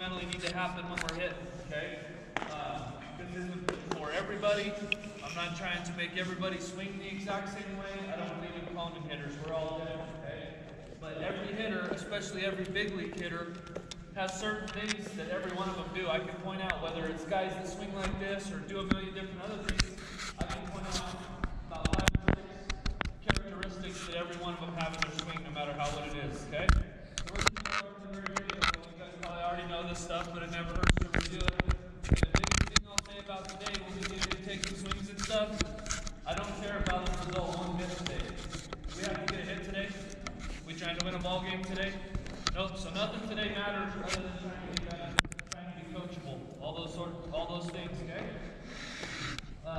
fundamentally need to happen when we're hitting, okay? This isn't for everybody. I'm not trying to make everybody swing the exact same way. I don't believe in cloning hitters. We're all different, okay? But every hitter, especially every big league hitter, has certain things that every one of them do. I can point out whether it's guys that swing like this or do a million different other things. I can point out about 5 or 6 characteristics that every one of them have in their swing, no matter how what it is, okay? So we're going to start from the very beginning. You guys probably already know this stuff, but it never hurts to review it. And the biggest thing I'll say about today when we get into taking swings and stuff, I don't care about the result one bit today. We have to get a hit today. We trying to win a ball game today? Nope. So nothing today matters other than trying to be better, trying to be coachable, all those things. Okay. So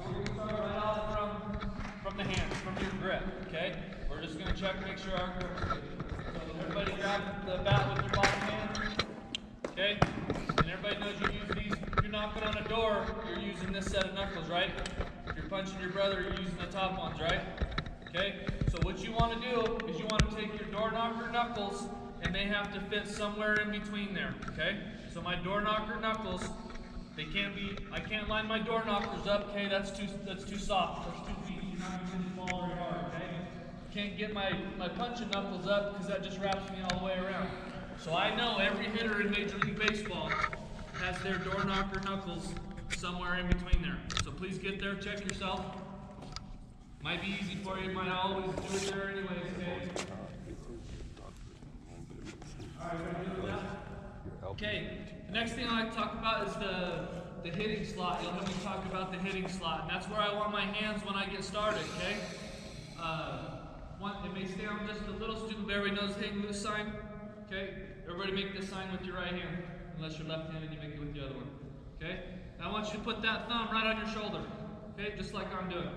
we're gonna start right off from the hands, from your grip. Okay. We're just gonna check, make sure our grip's good. So everybody grab the bat with your bottom hand. Okay. And everybody knows you use these. If you're knocking on a door, you're using this set of knuckles, right? If you're punching your brother, you're using the top ones, right? Okay, so what you want to do is you want to take your door knocker knuckles and they have to fit somewhere in between there, okay? So my door knocker knuckles, they can't be, I can't line my door knockers up, okay? That's too soft, that's too weak. You're not going to hit the ball very hard, okay? Can't get my punching knuckles up because that just wraps me all the way around. So I know every hitter in Major League Baseball has their door knocker knuckles somewhere in between there. So please get there, check yourself. Might be easy for you, might not always do it there anyways, okay? Alright, we're gonna do that. Okay, the next thing I like to talk about is the hitting slot. You'll hear me talk about the hitting slot. And that's where I want my hands when I get started, okay? It may stay on just a little stupid, but everybody knows hang loose sign. Okay? Everybody make this sign with your right hand. Unless you're left-handed, you make it with the other one. Okay? Now I want you to put that thumb right on your shoulder. Okay? Just like I'm doing.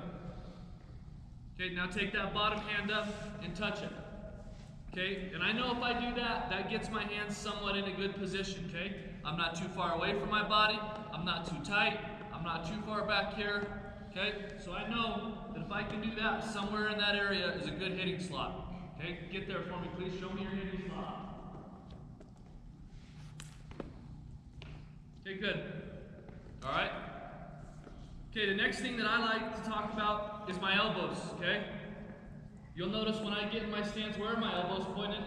Okay, now take that bottom hand up and touch it. Okay, and I know if I do that, that gets my hands somewhat in a good position, okay? I'm not too far away from my body, I'm not too tight, I'm not too far back here, okay? So I know that if I can do that, somewhere in that area is a good hitting slot. Okay, get there for me, please. Show me your hitting slot. Okay, good. All right. Okay, the next thing that I like to talk about is my elbows, okay? You'll notice when I get in my stance, where are my elbows pointed?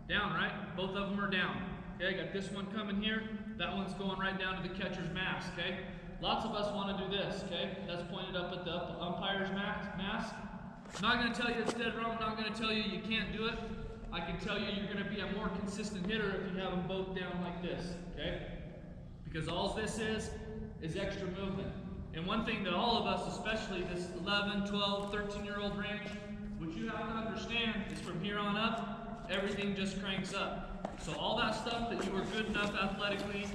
Down, right? Both of them are down. Okay, I got this one coming here. That one's going right down to the catcher's mask, okay? Lots of us want to do this, okay? That's pointed up at the umpire's mask. I'm not going to tell you it's dead wrong. I'm not going to tell you you can't do it. I can tell you you're going to be a more consistent hitter if you have them both down like this, okay? Because all this is extra movement. And one thing that all of us, especially this 11, 12, 13-year-old range, what you have to understand is from here on up, everything just cranks up. So all that stuff that you were good enough athletically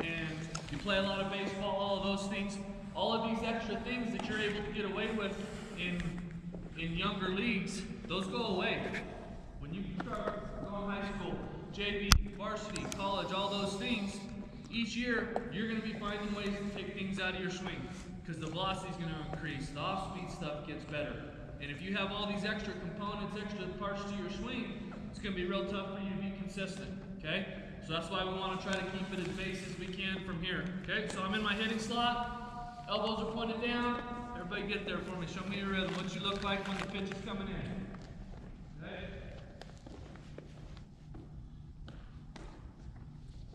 and you play a lot of baseball, all of those things, all of these extra things that you're able to get away with in younger leagues, those go away. When you start going high school, JV, varsity, college, all those things, each year you're going to be finding ways to take things out of your swing because the velocity is going to increase, the off-speed stuff gets better. And if you have all these extra components, extra parts to your swing, it's going to be real tough for you to be consistent, okay? So that's why we want to try to keep it as base as we can from here, okay? So I'm in my hitting slot, elbows are pointed down. Everybody get there for me. Show me your rhythm, what you look like when the pitch is coming in, okay?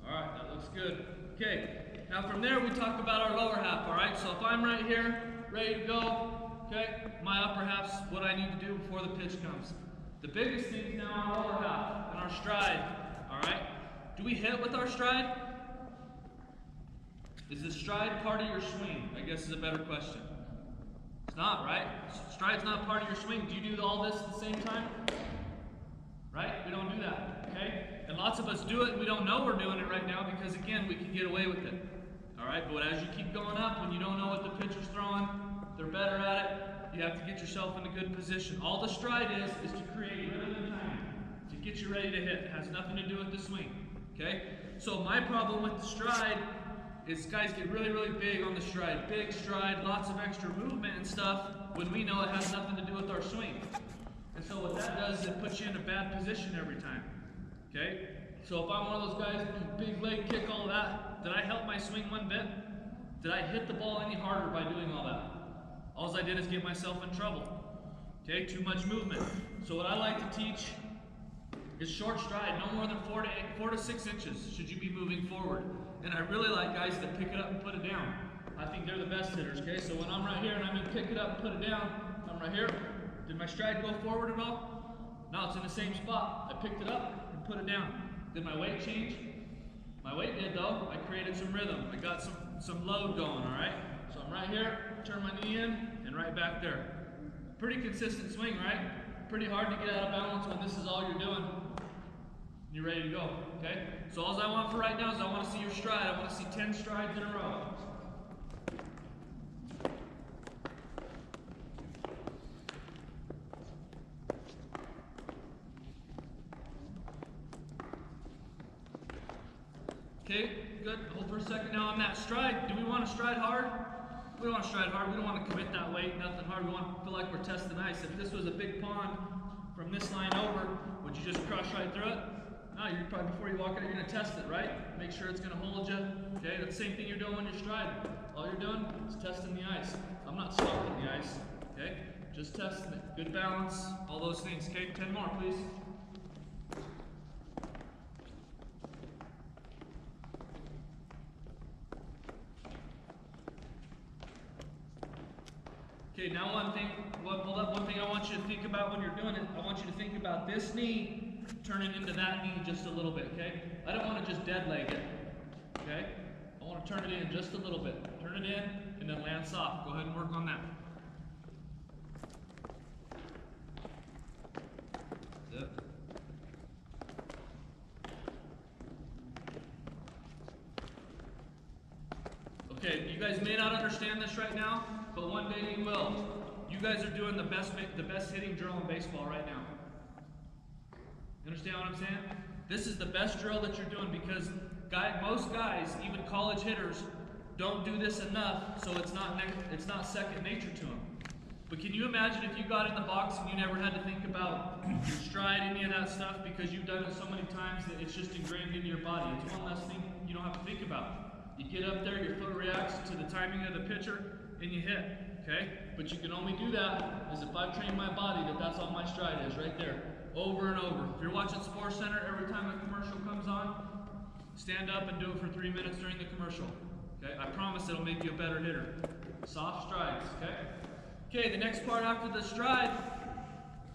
All right, that looks good. Okay, now from there we talk about our lower half, all right? So if I'm right here, ready to go, okay, my upper half's what I need to do before the pitch comes. The biggest thing is now our lower half and our stride, all right? Do we hit with our stride? Is the stride part of your swing? I guess is a better question. It's not, right? Stride's not part of your swing. Do you do all this at the same time? Right? We don't do that, okay? And lots of us do it and we don't know we're doing it right now because, again, we can get away with it. All right? But as you keep going up, when you don't know what the pitcher's throwing, they're better at it, you have to get yourself in a good position. All the stride is to create rhythm and timing, to get you ready to hit. It has nothing to do with the swing, okay? So my problem with the stride is guys get really, really big on the stride. Big stride, lots of extra movement and stuff when we know it has nothing to do with our swing. And so what that does is it puts you in a bad position every time, okay? So if I'm one of those guys, big leg kick, all that, did I help my swing one bit? Did I hit the ball any harder by doing all that? All I did is get myself in trouble. Okay, too much movement. So what I like to teach is short stride, no more than 4 to 6 inches should you be moving forward. And I really like guys that pick it up and put it down. I think they're the best hitters, okay? So when I'm right here and I'm in pick it up and put it down, I'm right here. Did my stride go forward at all? No, it's in the same spot. I picked it up and put it down. Did my weight change? My weight did though. I created some rhythm. I got some load going, all right? So I'm right here, turn my knee in, and right back there. Pretty consistent swing, right? Pretty hard to get out of balance when this is all you're doing. You're ready to go, okay? So all I want for right now is I want to see your stride. I want to see 10 strides in a row. Okay, good. Hold for a second now on that stride. Do we want to stride hard? We don't want to stride hard. We don't want to commit that weight, nothing hard. We want to feel like we're testing ice. If this was a big pond from this line over, would you just crush right through it? No, you're probably, before you walk out, you're going to test it, right? Make sure it's going to hold you. Okay, that's the same thing you're doing when you're striding. All you're doing is testing the ice. I'm not stopping the ice, okay? Just testing it. Good balance, all those things. Okay, 10 more, please. Okay, now one thing I want you to think about when you're doing it, I want you to think about this knee turning into that knee just a little bit, okay? I don't want to just dead leg it, okay? I want to turn it in just a little bit. Turn it in and then land soft. Go ahead and work on that. That's it. Okay, you guys may not understand this right now, but one day you will. You guys are doing the best hitting drill in baseball right now. You understand what I'm saying? This is the best drill that you're doing because most guys, even college hitters, don't do this enough, so it's not second nature to them. But can you imagine if you got in the box and you never had to think about your stride, any of that stuff, because you've done it so many times that it's just ingrained into your body. It's one less thing you don't have to think about. You get up there, your foot reacts to the timing of the pitcher, and you hit, okay? But you can only do that as if I've trained my body that's all my stride is, right there, over and over. If you're watching Sports Center, every time a commercial comes on, stand up and do it for 3 minutes during the commercial, okay? I promise it'll make you a better hitter. Soft strides, okay? Okay, the next part after the stride,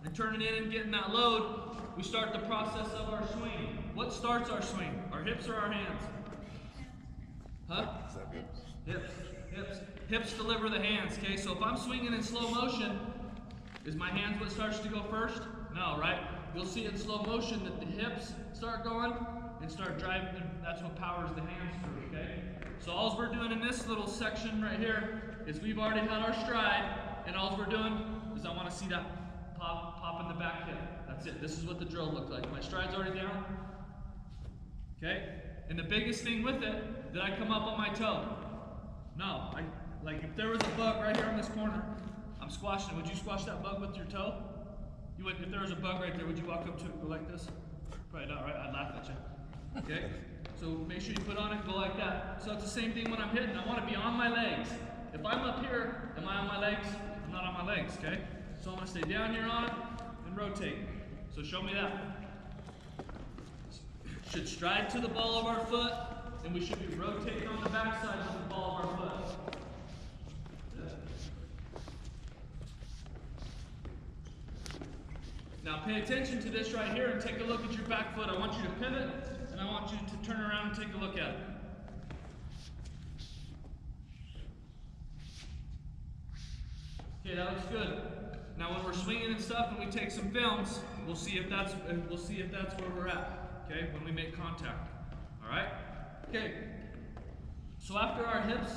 and turning in and getting that load, we start the process of our swing. What starts our swing? Our hips or our hands? Huh? Hips. Hips deliver the hands, okay? So if I'm swinging in slow motion, is my hands what starts to go first? No, right? You'll see in slow motion that the hips start going and start driving, and that's what powers the hands through, okay? So all we're doing in this little section right here is we've already had our stride, and all we're doing is I want to see that pop in the back hip. That's it. This is what the drill looked like. My stride's already down, okay? And the biggest thing with it, did I come up on my toe? No. Like if there was a bug right here on this corner, I'm squashing it. Would you squash that bug with your toe? You would. If there was a bug right there, would you walk up to it and go like this? Probably not, right? I'd laugh at you. Okay? So make sure you put on it and go like that. So it's the same thing when I'm hitting. I want to be on my legs. If I'm up here, am I on my legs? I'm not on my legs, okay? So I'm going to stay down here on it and rotate. So show me that. Should stride to the ball of our foot, and we should be rotating on the backside of the ball of our foot. Now pay attention to this right here and take a look at your back foot. I want you to pivot, and I want you to turn around and take a look at it. Okay, that looks good. Now when we're swinging and stuff and we take some films, we'll see if that's where we're at, okay, when we make contact. All right? Okay. So after our hips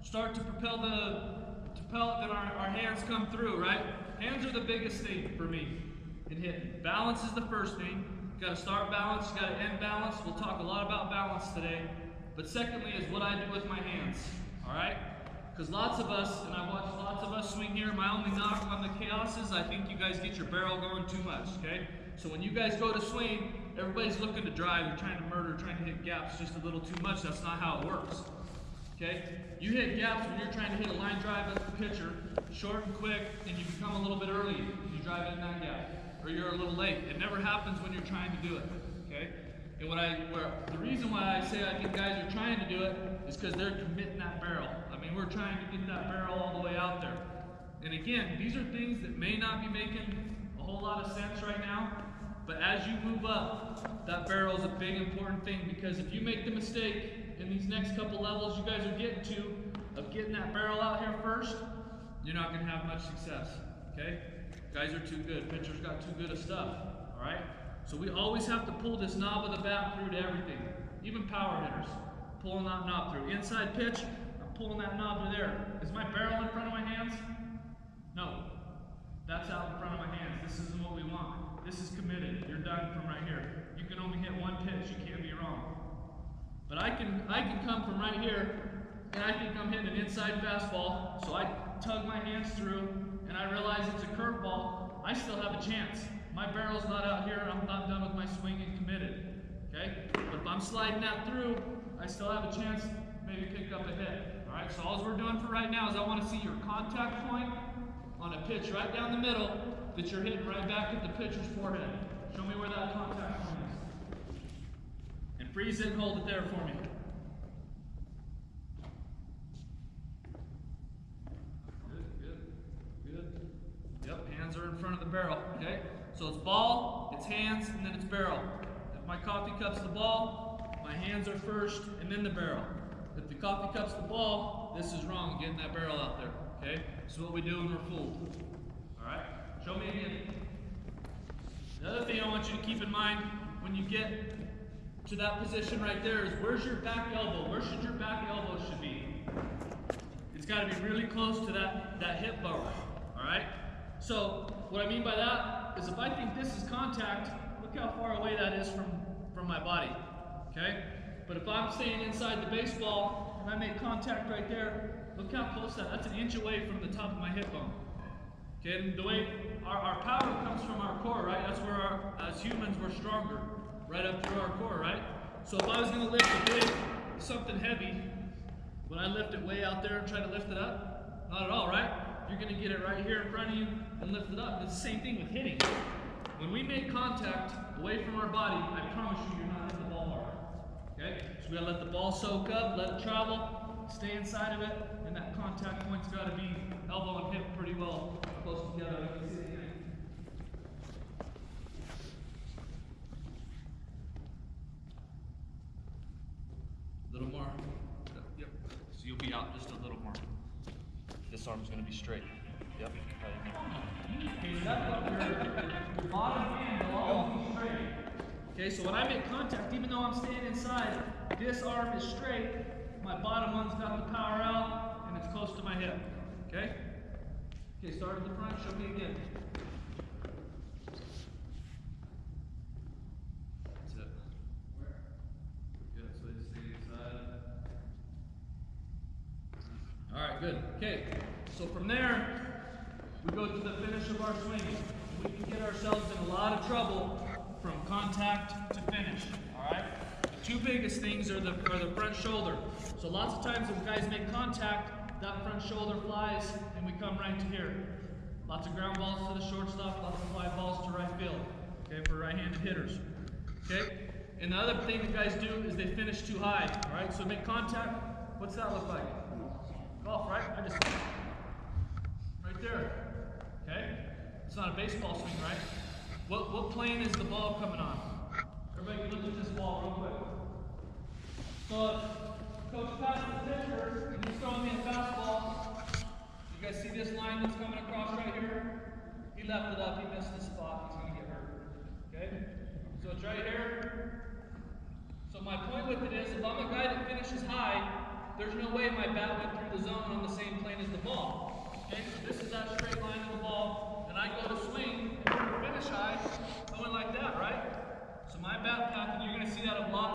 start to propel then our hands come through, right? Hands are the biggest thing for me in hitting. Balance is the first thing. You gotta start balance, you gotta end balance. We'll talk a lot about balance today. But secondly is what I do with my hands, all right? Because lots of us, and I've watched lots of us swing here, my only knock on the chaos is I think you guys get your barrel going too much, okay? So when you guys go to swing, everybody's looking to drive, you're trying to murder, trying to hit gaps just a little too much. That's not how it works. Okay? You hit gaps when you're trying to hit a line drive at the pitcher, short and quick, and you become a little bit early. You drive in that gap, or you're a little late. It never happens when you're trying to do it. Okay? And the reason why I say I think guys are trying to do it is because they're committing that barrel. I mean, we're trying to get that barrel all the way out there. And again, these are things that may not be making a whole lot of sense right now, but as you move up, that barrel is a big important thing, because if you make the mistake in these next couple levels you guys are getting to of getting that barrel out here first, you're not going to have much success. Okay? Guys are too good. Pitchers got too good of stuff. All right? So we always have to pull this knob of the bat through to everything. Even power hitters, pulling that knob through. Inside pitch, I'm pulling that knob to there. Is my barrel in front of my hands? No. That's out in front of my hands. This isn't what we want. This is committed. You're done from right here. You can only hit one pitch. You can't be wrong. But I can come from right here, and I think I'm hitting an inside fastball, so I tug my hands through, and I realize it's a curveball. I still have a chance. My barrel's not out here. I'm not done with my swing and committed. Okay? But if I'm sliding that through, I still have a chance to maybe pick up a hit. All right? So all we're doing for right now is I want to see your contact point on a pitch right down the middle that you're hitting right back at the pitcher's forehead. Show me where that contact point is. And freeze it and hold it there for me. Good. Yep, hands are in front of the barrel, okay? So it's ball, it's hands, and then it's barrel. If my coffee cup's the ball, my hands are first, and then the barrel. If the coffee cup's the ball, this is wrong, getting that barrel out there, okay? So what we do when we're fooled. All right? Show me again. The other thing I want you to keep in mind when you get to that position right there is, where's your back elbow? Where should your back elbow be? It's got to be really close to that hip bone. All right? So what I mean by that is, if I think this is contact, look how far away that is from my body. Okay? But if I'm staying inside the baseball and I make contact right there, look how close that's an inch away from the top of my hip bone. Okay, and the way our power comes from our core, right? That's where as humans we're stronger, right up through our core, right? So if I was going to lift a big, something heavy, would I lift it way out there and try to lift it up? Not at all, right? You're going to get it right here in front of you and lift it up. It's the same thing with hitting. When we make contact away from our body, I promise you, you're not hitting the ball hard. Okay? So we got to let the ball soak up, let it travel, stay inside of it, and that contact point's got to be elbow and hip pretty well close together. You can see it again. A little more. Yep. So you'll be out just a little more. This arm's going to be straight. Yep. Okay, so your bottom hand will always be straight. Okay, so when I make contact, even though I'm staying inside, this arm is straight. My bottom one's got the power out, and it's close to my hip. Okay? Okay, start at the front, show me again. That's it. Good, so just stay inside. Alright, good. Okay, so from there, we go to the finish of our swing. We can get ourselves in a lot of trouble from contact to finish. Alright? The two biggest things are the front shoulder. So lots of times when guys make contact, that front shoulder flies and we come right to here. Lots of ground balls to the shortstop, lots of fly balls to right field. Okay, for right-handed hitters. Okay? And the other thing that guys do is they finish too high. Alright, so make contact. What's that look like? Golf, right? I just right there. Okay? It's not a baseball swing, right? What plane is the ball coming on? Everybody look at this ball real quick. So coach passes the pitcher and he's throwing me a fastball. You guys see this line that's coming across right here? He left it up, he missed the spot, he's gonna get hurt. Okay? So it's right here. So my point with it is, if I'm a guy that finishes high, there's no way my bat went through the zone on the same plane as the ball. Okay? So this is that straight line of the ball, and I go to swing and finish high, going like that, right? So my bat path, and you're gonna see that a lot.